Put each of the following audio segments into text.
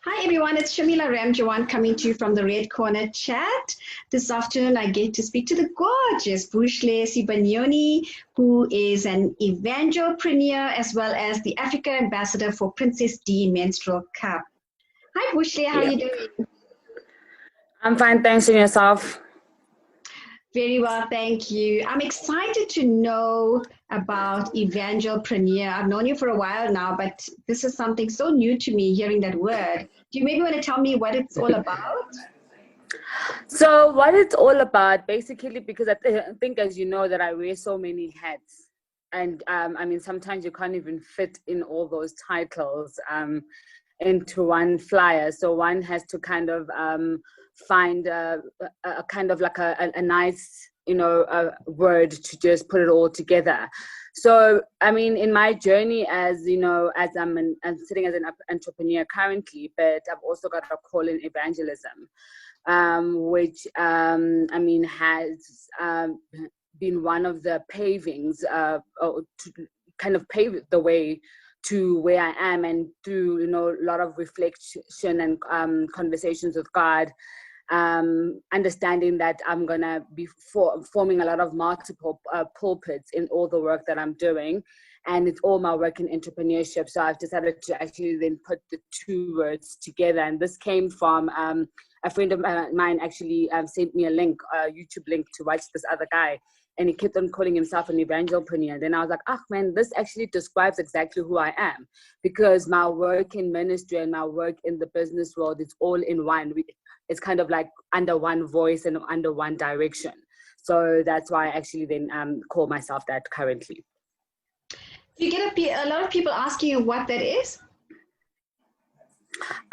Hi everyone, it's Shamila Ramjawan coming to you from the Red Corner Chat. This afternoon I get to speak to the gorgeous Buhle Sibanyoni, who is an Evangelpreneur as well as the Africa Ambassador for PrincessD Menstrual Cup. Hi Buhle, how are you doing? I'm fine, thanks, and yourself? Very well, thank you. I'm excited to know about Evangelpreneur. I've known you for a while now, but this is something so new to me, hearing that word. Do you maybe want to tell me what it's all about? So what it's all about, basically, because I think, as you know, that I wear so many hats. And I mean, sometimes you can't even fit in all those titles into one flyer. So one has to kind of find a kind of like a nice, word to just put it all together. So, I mean, in my journey, as you know, as I'm sitting as an entrepreneur currently, but I've also got a call in evangelism, which I mean has been one of the pavings to kind of pave the way to where I am, and through a lot of reflection and conversations with God, understanding that I'm gonna be forming a lot of multiple pulpits in all the work that I'm doing, and it's all my work in entrepreneurship. So I've decided to actually then put the two words together, and this came from a friend of mine actually sent me a link, a YouTube link, to watch this other guy, and he kept on calling himself an evangelpreneur. Then I was like, man, this actually describes exactly who I am, because my work in ministry and my work in the business world, it's all in one. It's kind of like under one voice and under one direction. So that's why I actually then call myself that currently. You get a lot of people asking you what that is?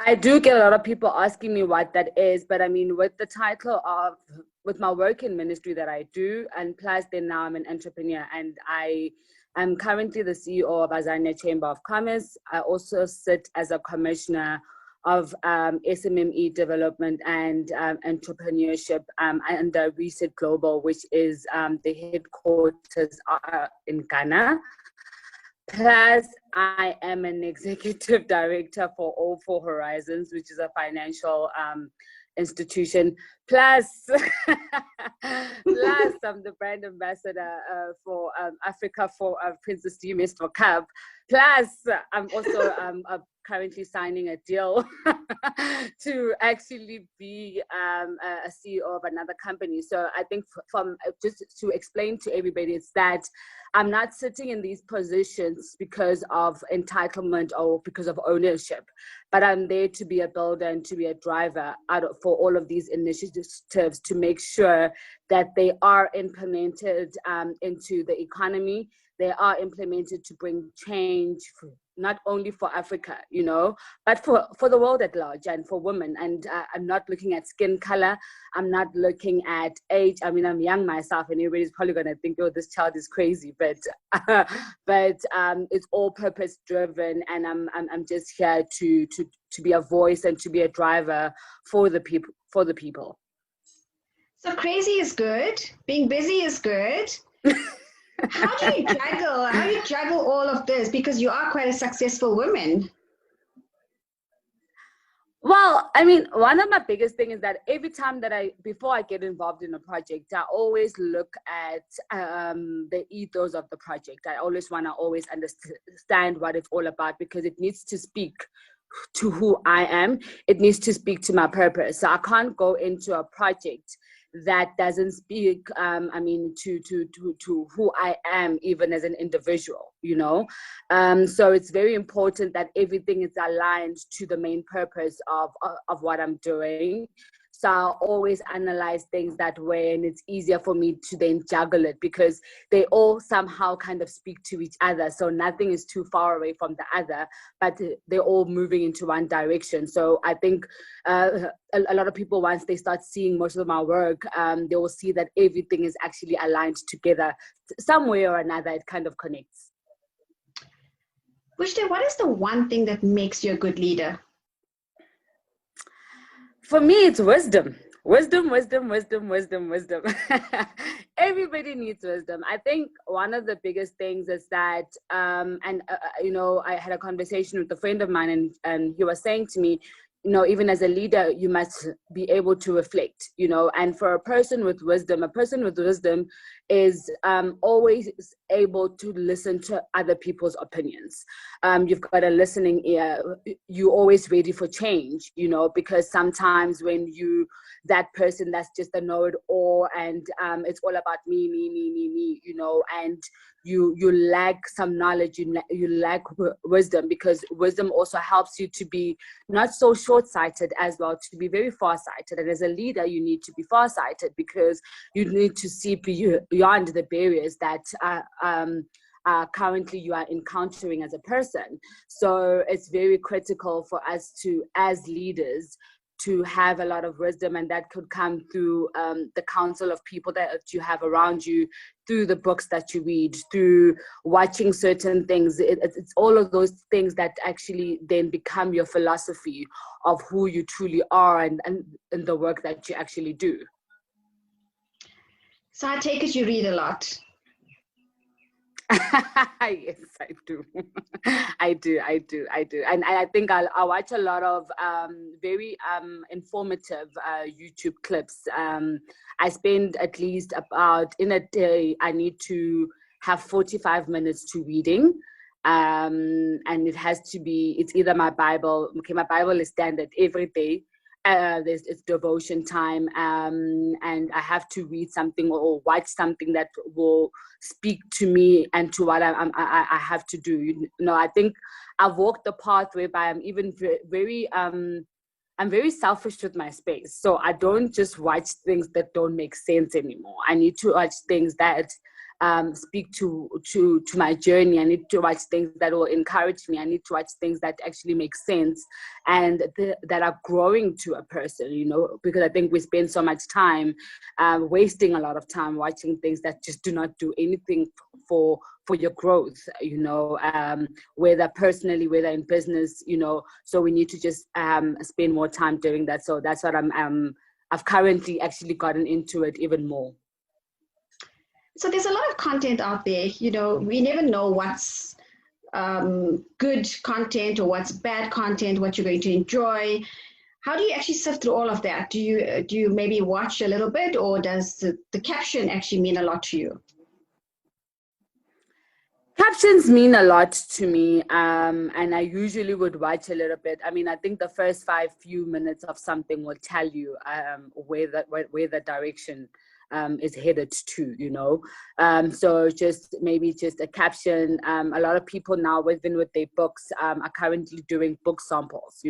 I do get a lot of people asking me what that is, but I mean, with the title of, with my work in ministry that I do, and plus then now I'm an entrepreneur, and I am currently the CEO of Azania Chamber of Commerce. I also sit as a commissioner of SMME development and entrepreneurship under Reset Global, which is the headquarters in Ghana. Plus, I am an executive director for All Four Horizons, which is a financial institution. Plus, I'm the brand ambassador for Africa for PrincessD Menstrual Cup. Plus, I'm also currently signing a deal to actually be a CEO of another company. So I think from just to explain to everybody, it's that I'm not sitting in these positions because of entitlement or because of ownership, but I'm there to be a builder and to be a driver for all of these initiatives, to make sure that they are implemented into the economy. They are implemented to bring change, not only for Africa, but for the world at large, and for women. And I'm not looking at skin color. I'm not looking at age. I mean, I'm young myself, and everybody's probably going to think, oh, this child is crazy. But it's all purpose driven, and I'm just here to be a voice and to be a driver for the people. So crazy is good. Being busy is good. How do you juggle all of this? Because you are quite a successful woman. Well, I mean, one of my biggest things is that every time that before I get involved in a project, I always look at the ethos of the project. I always want to always understand what it's all about, because it needs to speak to who I am. It needs to speak to my purpose. So I can't go into a project that doesn't speak to who I am, even as an individual, so it's very important that everything is aligned to the main purpose of what I'm doing. So I always analyze things that way, and it's easier for me to then juggle it, because they all somehow kind of speak to each other. So nothing is too far away from the other, but they're all moving into one direction. So I think a lot of people, once they start seeing most of my work, they will see that everything is actually aligned together. Some way or another, it kind of connects. Buhle, what is the one thing that makes you a good leader? For me, it's wisdom. Wisdom. Everybody needs wisdom. I think one of the biggest things is that, I had a conversation with a friend of mine, and he was saying to me, even as a leader, you must be able to reflect, and for a person with wisdom is always able to listen to other people's opinions. You've got a listening ear. You're always ready for change, because sometimes when that person that's just a know-it-all, and it's all about me, and you lack some knowledge, you lack wisdom, because wisdom also helps you to be not so short-sighted as well, to be very far-sighted. And as a leader, you need to be far-sighted, because you need to see beyond the barriers that currently you are encountering as a person. So it's very critical for us to, as leaders, to have a lot of wisdom, and that could come through the counsel of people that you have around you, through the books that you read, through watching certain things. It's all of those things that actually then become your philosophy of who you truly are, and the work that you actually do. So I take it you read a lot. Yes, I do. I do. And I think I'll watch a lot of very informative YouTube clips. I spend at least about, in a day, I need to have 45 minutes to reading. And it has to be, it's either my Bible. Okay, my Bible is standard every day. It's devotion time, and I have to read something or watch something that will speak to me and to what I have to do. I think I've walked the path whereby I'm even very I'm very selfish with my space. So I don't just watch things that don't make sense anymore. I need to watch things that speak to my journey. I need to watch things that will encourage me. I need to watch things that actually make sense and that are growing to a person, because I think we spend so much time wasting a lot of time watching things that just do not do anything for your growth, whether personally, whether in business, so we need to just spend more time doing that. So that's what I've currently actually gotten into it even more. So there's a lot of content out there, we never know what's good content or what's bad content, what you're going to enjoy. How do you actually sift through all of that? Do you maybe watch a little bit, or does the caption actually mean a lot to you? Captions mean a lot to me, and I usually would watch a little bit. I mean, I think the first few minutes of something will tell you where the direction is headed to, so just a caption. A lot of people now, even with their books, are currently doing book samples,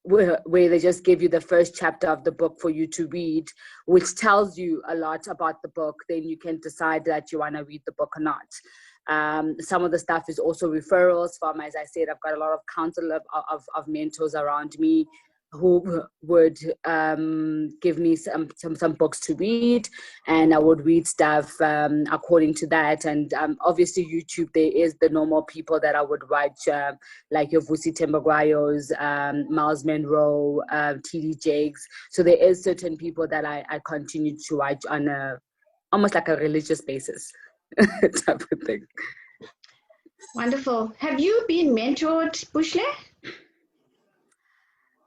where they just give you the first chapter of the book for you to read, which tells you a lot about the book. Then you can decide that you want to read the book or not. Some of the stuff is also referrals from, as I said, I've got a lot of counsel of mentors around me who would give me some books to read, and I would read stuff according to that. And obviously YouTube, there is the normal people that I would watch, like your Vusi Tembagwayos, Miles Monroe, TD Jakes. So there is certain people that I continue to watch on almost like a religious basis type of thing. Wonderful. Have you been mentored, Buhle?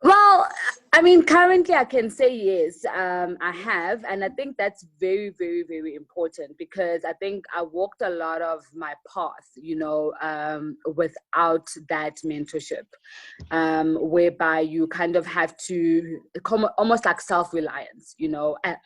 Well, I mean, currently I can say yes, I have. And I think that's very, very, very important, because I think I walked a lot of my path, without that mentorship, whereby you kind of have to almost like self-reliance,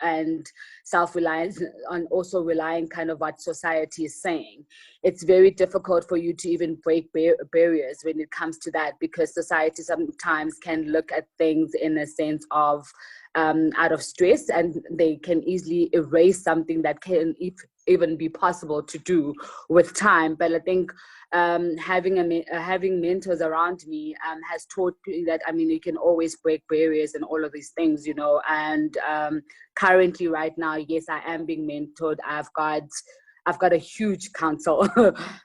and self-reliance on also relying kind of what society is saying. It's very difficult for you to even break barriers when it comes to that, because society sometimes can look at things in a sense of out of stress, and they can easily erase something that can even be possible to do with time. But I think having mentors around me has taught me that, I mean, you can always break barriers and all of these things, and currently right now, yes, I am being mentored. I've got a huge council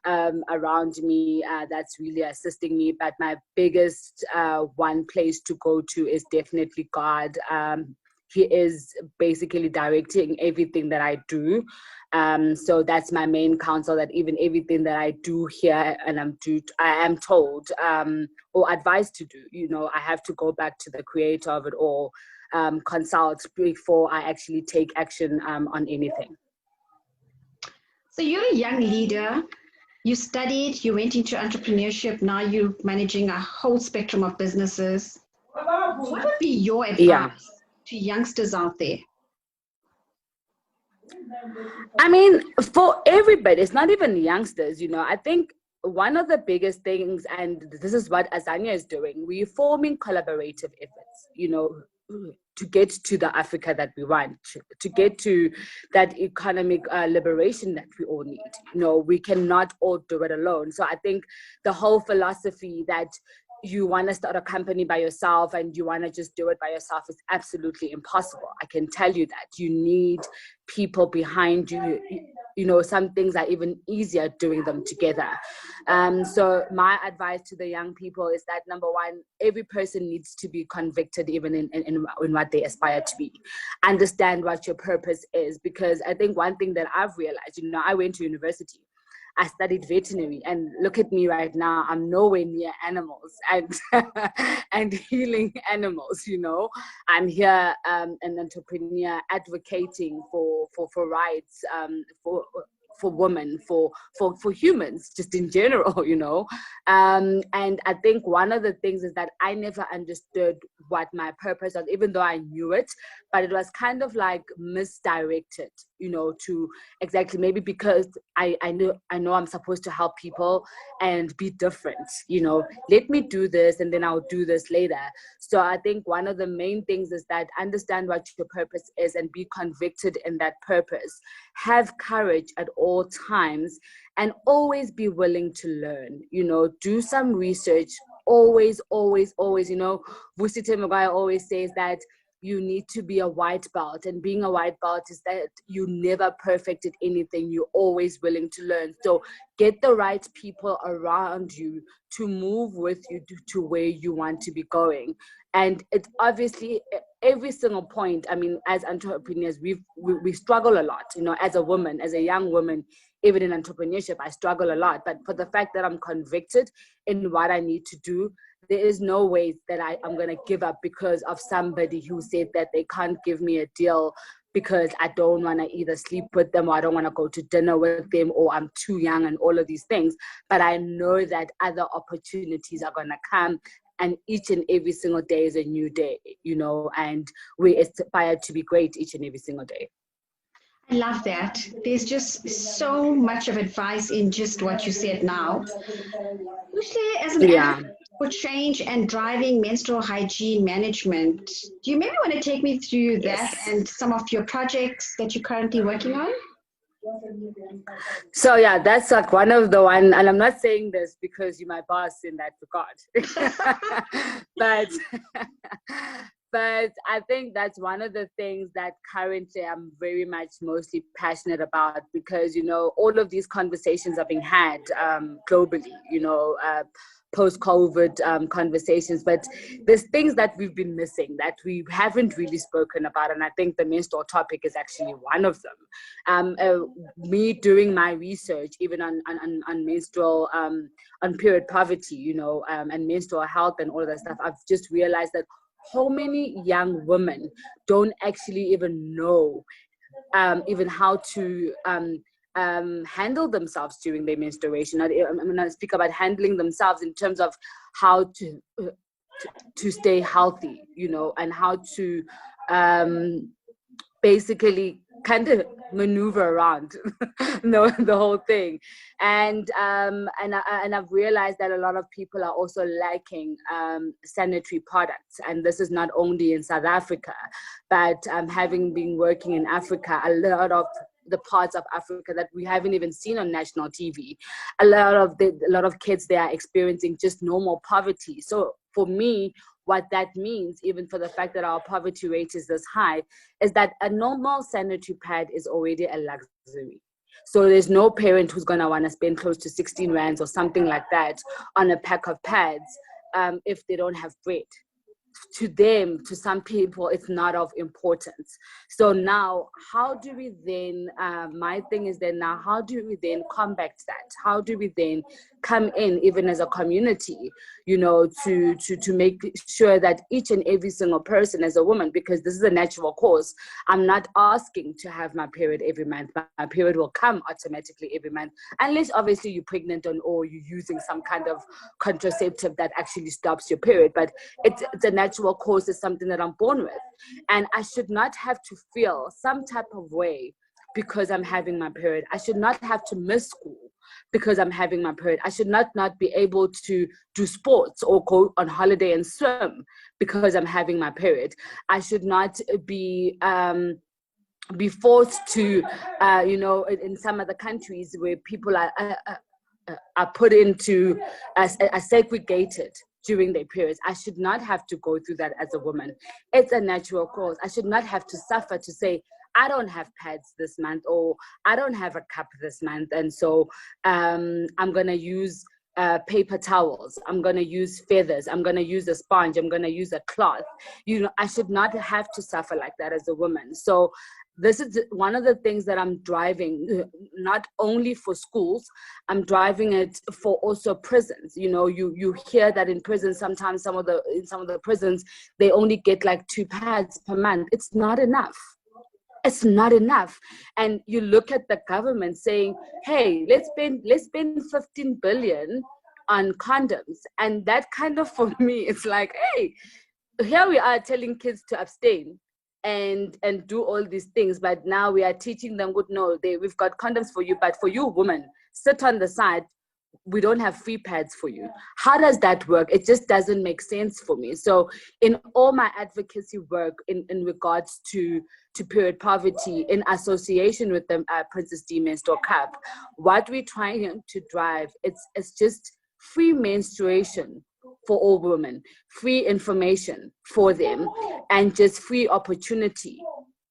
around me that's really assisting me. But my biggest one place to go to is definitely God. he is basically directing everything that I do. So that's my main counsel, that even everything that I do here and I am told or advised to do, you know, I have to go back to the creator of it all, consult before I actually take action on anything. So you're a young leader. You studied, you went into entrepreneurship. Now you're managing a whole spectrum of businesses. What would be your advice to youngsters out there? I mean, for everybody, it's not even youngsters, you know. I think one of the biggest things, and this is what Azania is doing, we're forming collaborative efforts, you know, to get to the Africa that we want, to get to that economic liberation that we all need. You know, we cannot all do it alone. So I think the whole philosophy that you want to start a company by yourself and you want to just do it by yourself is absolutely impossible. I can tell you that. You need people behind you. You know, some things are even easier doing them together. So my advice to the young people is that, number one, every person needs to be convicted even in what they aspire to be. Understand what your purpose is, because I think one thing that I've realized, you know, I went to university. I studied veterinary, and look at me right now. I'm nowhere near animals and and healing animals. You know, I'm here an entrepreneur advocating for rights, for women, for humans, just in general, you know. And I think one of the things is that I never understood what my purpose was, even though I knew it, but it was kind of like misdirected, you know, to exactly, maybe because I know I'm supposed to help people and be different, you know, let me do this and then I'll do this later. So I think one of the main things is that understand what your purpose is and be convicted in that purpose. Have courage at all times and always be willing to learn, you know, do some research, always, you know. Vusite Mugaya always says that you need to be a white belt, and being a white belt is that you never perfected anything. You're always willing to learn. So get the right people around you to move with you to where you want to be going. And it's obviously every single point. I mean, as entrepreneurs, we struggle a lot, you know, as a woman, as a young woman, even in entrepreneurship, I struggle a lot. But for the fact that I'm convicted in what I need to do, there is no way that I'm going to give up because of somebody who said that they can't give me a deal because I don't want to either sleep with them or I don't want to go to dinner with them or I'm too young and all of these things. But I know that other opportunities are going to come, and each and every single day is a new day, you know, and we aspire to be great each and every single day. I love that. There's just so much of advice in just what you said now. Buhle, as an advocate for change and driving menstrual hygiene management, do you maybe want to take me through that and some of your projects that you're currently working on? So yeah, that's like one of the one, and I'm not saying this because you're my boss in that regard, but I think that's one of the things that currently I'm very much mostly passionate about, because, you know, all of these conversations are being had globally, you know, post-COVID conversations, but there's things that we've been missing that we haven't really spoken about, and I think the menstrual topic is actually one of them. Me doing my research even on menstrual, on period poverty, you know, and menstrual health and all of that stuff, I've just realized that how many young women don't actually even know even how to handle themselves during their menstruation. I'm going to speak about handling themselves in terms of how to stay healthy, you know, and how to basically kind of maneuver around the whole thing. And I've realized that a lot of people are also lacking sanitary products, and this is not only in South Africa, but having been working in Africa, a lot of the parts of Africa that we haven't even seen on national TV, a lot of kids, they are experiencing just normal poverty. So for me, what that means, even for the fact that our poverty rate is this high, is that a normal sanitary pad is already a luxury. So there's no parent who's going to want to spend close to 16 rands or something like that on a pack of pads if they don't have bread. to them, to some people, it's not of importance. So now, how do we then, my thing is then now, how do we then combat that? How do we then come in, even as a community, you know, to make sure that each and every single person as a woman, because this is a natural course, I'm not asking to have my period every month. My period will come automatically every month, unless obviously you're pregnant or you're using some kind of contraceptive that actually stops your period. But it's a natural course, it's something that I'm born with. And I should not have to feel some type of way because I'm having my period. I should not have to miss school because I'm having my period. I should not be able to do sports or go on holiday and swim because I'm having my period. I should not be forced to, you know, in some other countries where people are put into, are segregated during their periods. I should not have to go through that as a woman. It's a natural course. I should not have to suffer to say, I don't have pads this month, or I don't have a cup this month, and so I'm gonna use paper towels, I'm gonna use feathers, I'm gonna use a sponge, I'm gonna use a cloth. You know, I should not have to suffer like that as a woman. So this is one of the things that I'm driving, not only for schools, I'm driving it for also prisons. You know, you hear that in prisons, sometimes in some of the prisons, they only get like 2 pads per month. It's not enough. It's not enough. And you look at the government saying, hey, let's spend 15 billion on condoms. And that kind of, for me, it's like, hey, here we are telling kids to abstain and do all these things, but now we are teaching them, good, no, we've got condoms for you, but for you women, sit on the side, we don't have free pads for you. How does that work? It just doesn't make sense for me. So in all my advocacy work in regards to period poverty, in association with the PrincessD Menstrual Cup, what we're trying to drive, it's just free menstruation for all women, free information for them, and just free opportunity,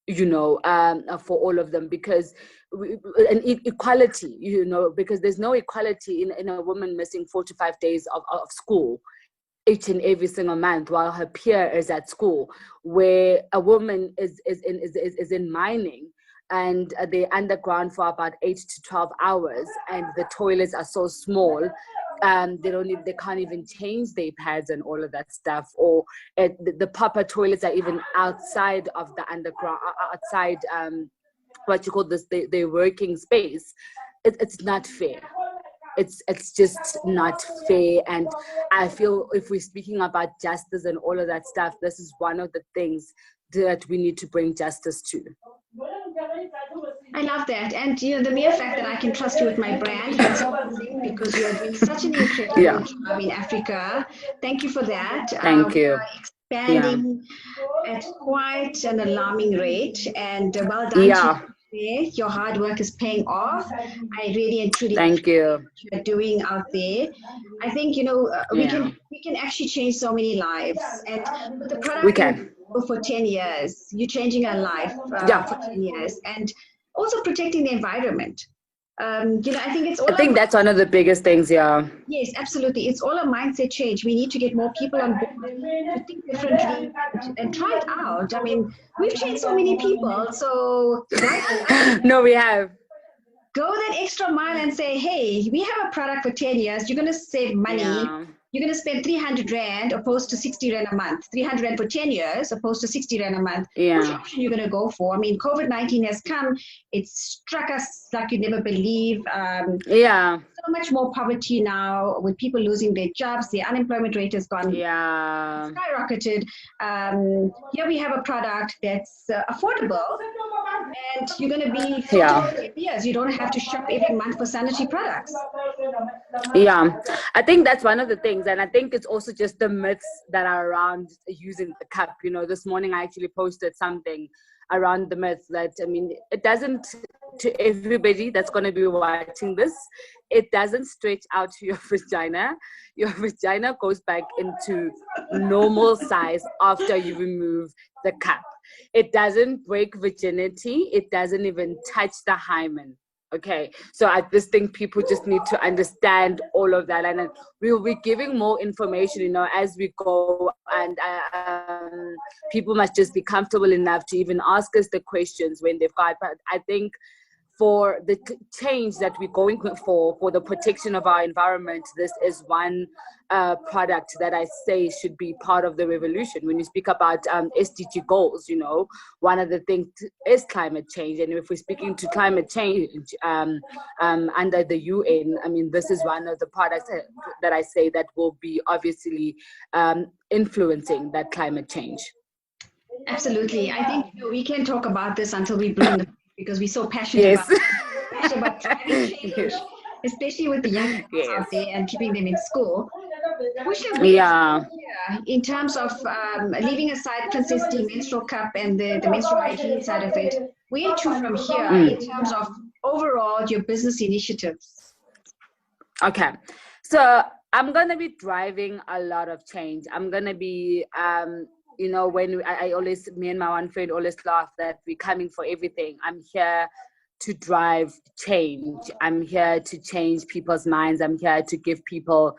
you know, for all of them, because and equality, you know, because there's no equality in a woman missing 4 to 5 days of school each and every single month while her peer is at school, where a woman is in mining and they're underground for about 8 to 12 hours, and the toilets are so small, they can't even change their pads and all of that stuff, or the proper toilets are even outside of the underground, outside what you call this, their working space. It's not fair. It's just not fair. And I feel if we're speaking about justice and all of that stuff, this is one of the things that we need to bring justice to. I love that. And you know, the mere fact that I can trust you with my brand, that's amazing, because you are doing such an incredible job in Africa. Thank you for that. Thank you. Expanding at quite an alarming rate, and well done to you. Your hard work is paying off. I really and truly thank you what you're doing out there. I think, you know, we can actually change so many lives, and with the product we can for 10 years, you're changing our life for 10 years, and also protecting the environment. You know, I think it's all. I think that's one of the biggest things, Yes, absolutely. It's all a mindset change. We need to get more people on board to think differently and try it out. I mean, we've changed so many people. So no, we have. Go that extra mile and say, hey, we have a product for 10 years. You're going to save money. Yeah. You're going to spend 300 Rand opposed to 60 Rand a month. 300 Rand for 10 years opposed to 60 Rand a month. Yeah. Which option you're going to go for? I mean, COVID-19 has come. It's struck us like you'd never believe. So much more poverty now, with people losing their jobs. The unemployment rate has gone skyrocketed. Here we have a product that's affordable, and you're going to be for 10 years. You don't have to shop every month for sanitary products. I think that's one of the things, and I think it's also just the myths that are around using the cup. You know, this morning I actually posted something around the myth that, I mean, it doesn't, to everybody that's going to be watching this, it doesn't stretch out to your vagina. Your vagina goes back into normal size after you remove the cup. It doesn't break virginity. It doesn't even touch the hymen. Okay, so I just think people just need to understand all of that, and we will be giving more information, you know, as we go and people must just be comfortable enough to even ask us the questions when they've got. But I think for the change that we're going for the protection of our environment, this is one product that I say should be part of the revolution. When you speak about SDG goals, you know, one of the things is climate change. And if we're speaking to climate change under the UN, I mean, this is one of the products that I say that will be obviously influencing that climate change. Absolutely. I think we can talk about this until we blue in the because we're so passionate about driving change, especially with the young people out there and keeping them in school. In terms of leaving aside PrincessD Menstrual Cup and the menstrual hygiene side of it, where to from here in terms of overall your business initiatives? Okay, so I'm going to be driving a lot of change. I'm going to be you know, when I always, me and my one friend always laugh that we're coming for everything. I'm here to drive change. I'm here to change people's minds. I'm here to give people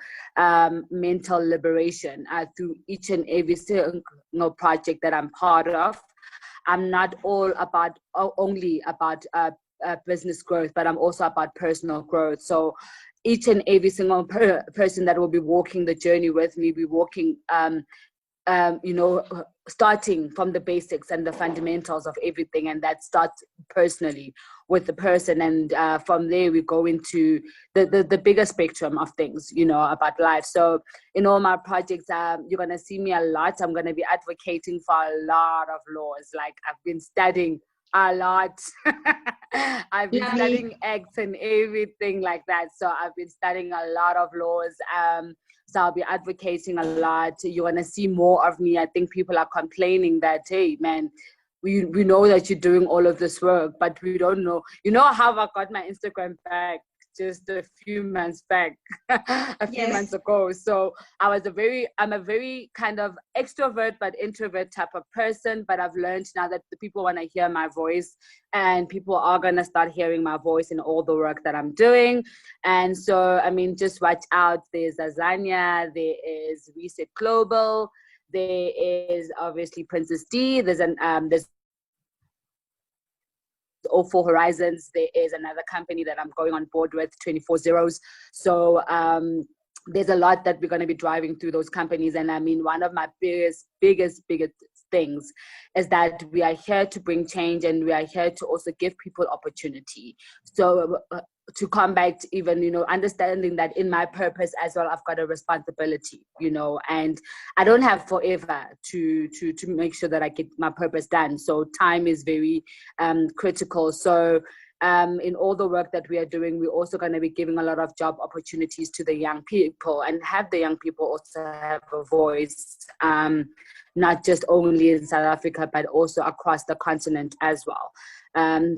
mental liberation through each and every single project that I'm part of. I'm not only about business growth, but I'm also about personal growth. So each and every single person that will be walking the journey with me, be walking you know, starting from the basics and the fundamentals of everything, and that starts personally with the person, and from there we go into the bigger spectrum of things, you know, about life. So in all my projects, you're going to see me a lot. I'm going to be advocating for a lot of laws. Like, I've been studying a lot. I've been studying acts and everything like that. So I've been studying a lot of laws. So I'll be advocating a lot. You're going to see more of me. I think people are complaining that, hey, man, we know that you're doing all of this work, but we don't know. You know how I got my Instagram back just a few months back, few months ago. So I'm a very kind of extrovert but introvert type of person. But I've learned now that the people want to hear my voice, and people are going to start hearing my voice in all the work that I'm doing. And so, I mean, just watch out. There's Azania, there is Reset Global, there is obviously PrincessD, there's All Four Horizons. There is another company that I'm going on board with, 24 Zeros. So there's a lot that we're going to be driving through those companies. And I mean, one of my biggest things is that we are here to bring change, and we are here to also give people opportunity. So to combat even, you know, understanding that in my purpose as well, I've got a responsibility, you know, and I don't have forever to make sure that I get my purpose done. So time is very critical. So in all the work that we are doing, we're also going to be giving a lot of job opportunities to the young people, and have the young people also have a voice, not just only in South Africa, but also across the continent as well.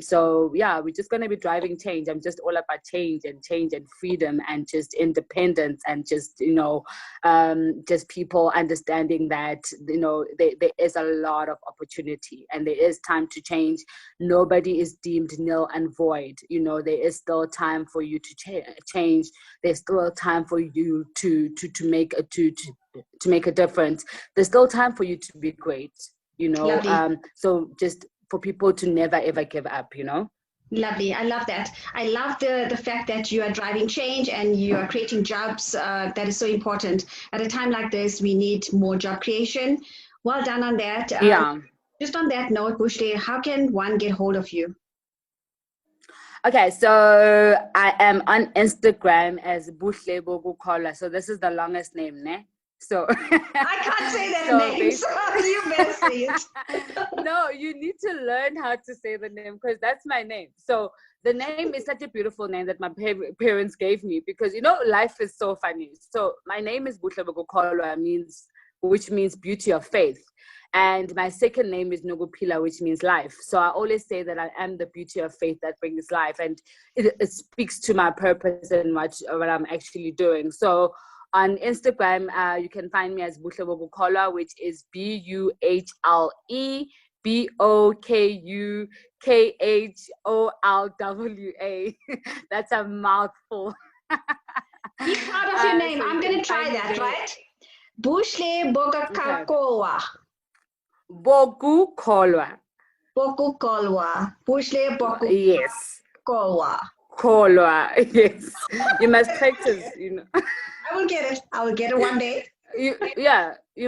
So yeah, we're just going to be driving change. I'm just all about change and freedom and just independence, and just, you know, just people understanding that, you know, there is a lot of opportunity, and there is time to change. Nobody is deemed nil and void. You know, there is still time for you to change. There's still time for you to make a difference. There's still time for you to be great, you know. So just for people to never ever give up, you know. Lovely. I love that. I love the fact that you are driving change and you are creating jobs. That is so important. At a time like this, we need more job creation. Well done on that. Just on that note, Buhle, how can one get hold of you? Okay, so I am on Instagram as Buhlebokukholwa. So this is the longest name, ne? So I can't say that name, so you better say it. No, you need to learn how to say the name, because that's my name. So the name is such a beautiful name that my parents gave me, because, you know, life is so funny. So my name is Buhlebokukholwa, which means beauty of faith. And my second name is Nogupila, which means life. So I always say that I am the beauty of faith that brings life. And it speaks to my purpose and what I'm actually doing. So on Instagram, you can find me as Buhlebokukholwa, which is BUHLEBOKUKHOLWA. That's a mouthful. Be proud of your name. So I'm going to try that, right? Buhlebokukholwa. Bokukholwa. Bokukholwa. Buhlebokukholwa. Yes. Kholwa. Yes. You must practice, you know. I will get it. I will get it one day. You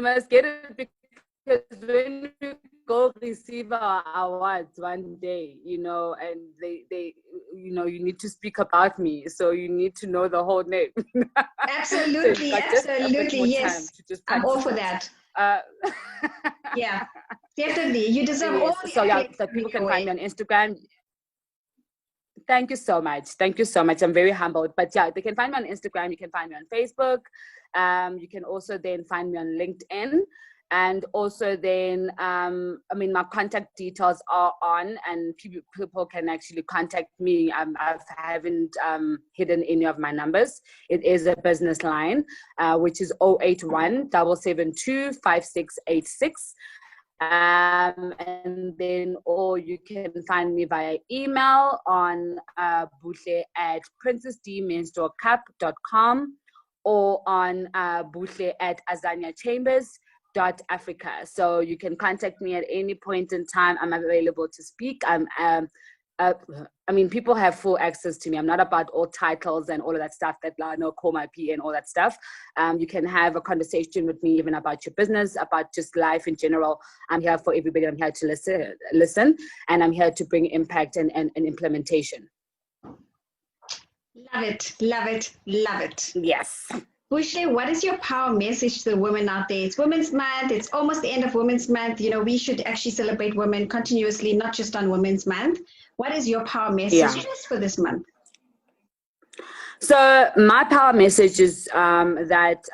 must get it because when you go receive our awards one day, you know, and they you know, you need to speak about me, so you need to know the whole name. Absolutely, so absolutely, yes. I'm all for that. Yeah, definitely. You deserve all the so people can find me on Instagram. Thank you so much. Thank you so much. I'm very humbled. But yeah, they can find me on Instagram. You can find me on Facebook. You can also then find me on LinkedIn. And also then, I mean, my contact details are on, and people can actually contact me. I haven't hidden any of my numbers. It is a business line, which is 081 772 5686. And then, or you can find me via email on Buhle at PrincessD Menstrual Cup.com, or on Buhle at AzanyaChambers.Africa. So you can contact me at any point in time. I'm available to speak. I mean, people have full access to me. I'm not about all titles and all of that stuff that call my P and all that stuff. You can have a conversation with me even about your business, about just life in general. I'm here for everybody. I'm here to listen, and I'm here to bring impact and implementation. Love it, love it, love it. Yes. Buhle, what is your power message to the women out there? It's Women's Month. It's almost the end of Women's Month. You know, we should actually celebrate women continuously, not just on Women's Month. What is your power message just for this month? So my power message is that,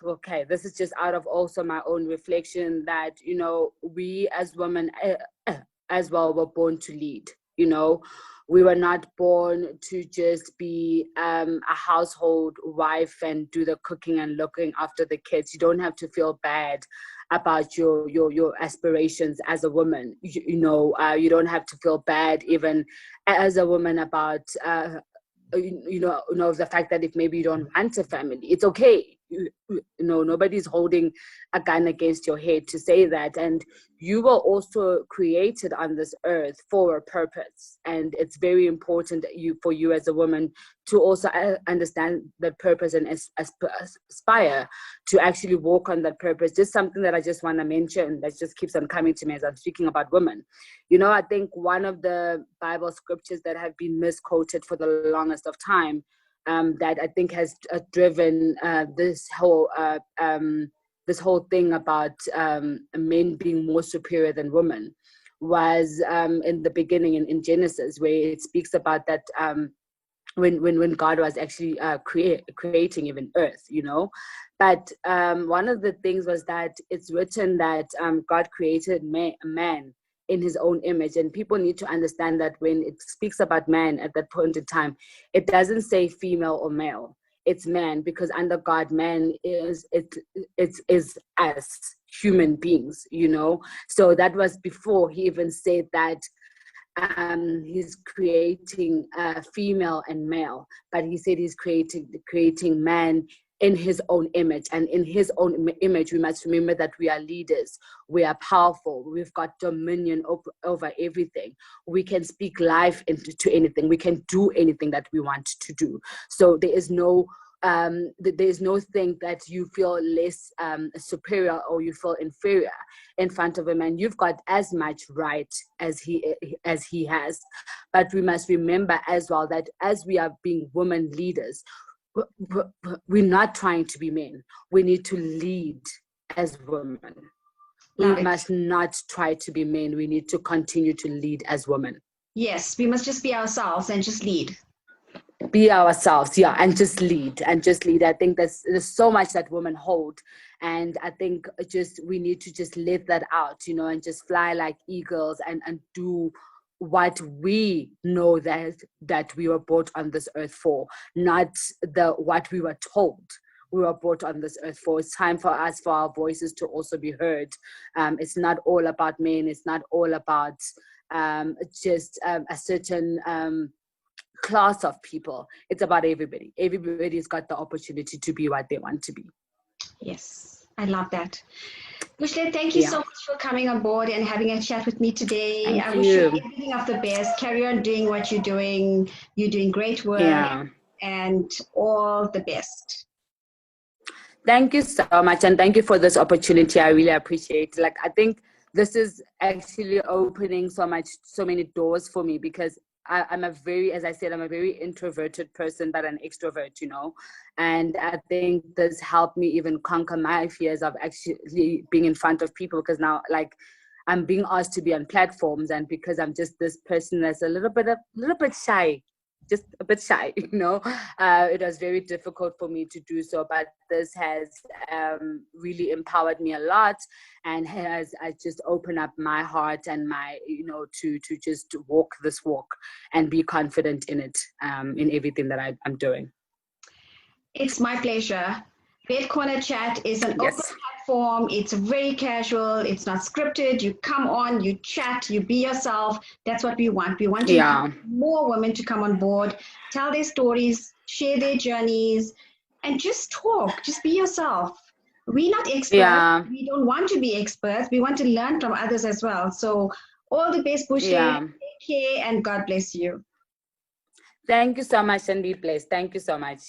okay, this is just out of also my own reflection that, you know, we as women as well were born to lead, you know. We were not born to just be a household wife and do the cooking and looking after the kids. You don't have to feel bad about your aspirations as a woman. You know, you don't have to feel bad even as a woman about, you know, the fact that if maybe you don't want a family, it's okay. You know, nobody's holding a gun against your head to say that. And you were also created on this earth for a purpose. And it's very important for you as a woman to also understand that purpose and aspire to actually walk on that purpose. Just something that I just want to mention that just keeps on coming to me as I'm speaking about women. You know, I think one of the Bible scriptures that have been misquoted for the longest of time, that I think has driven this whole thing about men being more superior than women, was in the beginning in Genesis, where it speaks about that when God was actually creating even earth, you know. But one of the things was that it's written that God created man in his own image, and people need to understand that when it speaks about man at that point in time, it doesn't say female or male. It's man, because under God, man is us human beings, you know. So that was before he even said that he's creating female and male, but he said he's creating man in his own image. And in his own image, we must remember that we are leaders, we are powerful, we've got dominion over everything. We can speak life into anything, we can do anything that we want to do. So there is no thing that you feel less superior or you feel inferior in front of a man. You've got as much right as he has. But we must remember as well that as we are being women leaders, we're not trying to be men. We need to lead as women. We must not try to be men. We need to continue to lead as women. Yes, we must just be ourselves and just lead. Be ourselves, yeah, and just lead. I think there's so much that women hold, and I think we need to just let that out, you know, and just fly like eagles and do what we know that we were brought on this earth for, not what we were told we were brought on this earth for. It's time for us, for our voices to also be heard. It's not all about men. It's not all about just a certain class of people. It's about everybody. Everybody's got the opportunity to be what they want to be. Yes, I love that. Buhle, thank you Yeah. so much for coming on board and having a chat with me today. Thank I you. wish you everything of the best. Carry on doing what you're doing. You're doing great work. Yeah. And all the best. Thank you so much. And thank you for this opportunity. I really appreciate it. Like, I think this is actually opening so many doors for me, because I'm a very, as I said, I'm a very introverted person, but an extrovert, you know. And I think this helped me even conquer my fears of actually being in front of people, because now, like, I'm being asked to be on platforms, and because I'm just this person that's a little bit shy, just a bit shy, you know. It was very difficult for me to do so, but this has really empowered me a lot, and has I just opened up my heart and my, you know, to just walk this walk and be confident in it, in everything that I'm doing. It's my pleasure. Red Corner Chat is an open platform. It's very casual. It's not scripted. You come on, you chat, you be yourself. That's what we want. We want to have more women to come on board, tell their stories, share their journeys, and just talk. Just be yourself. We're not experts. Yeah. We don't want to be experts. We want to learn from others as well. So all the best, Buhle. Yeah. Take care and God bless you. Thank you so much, and be blessed. Thank you so much.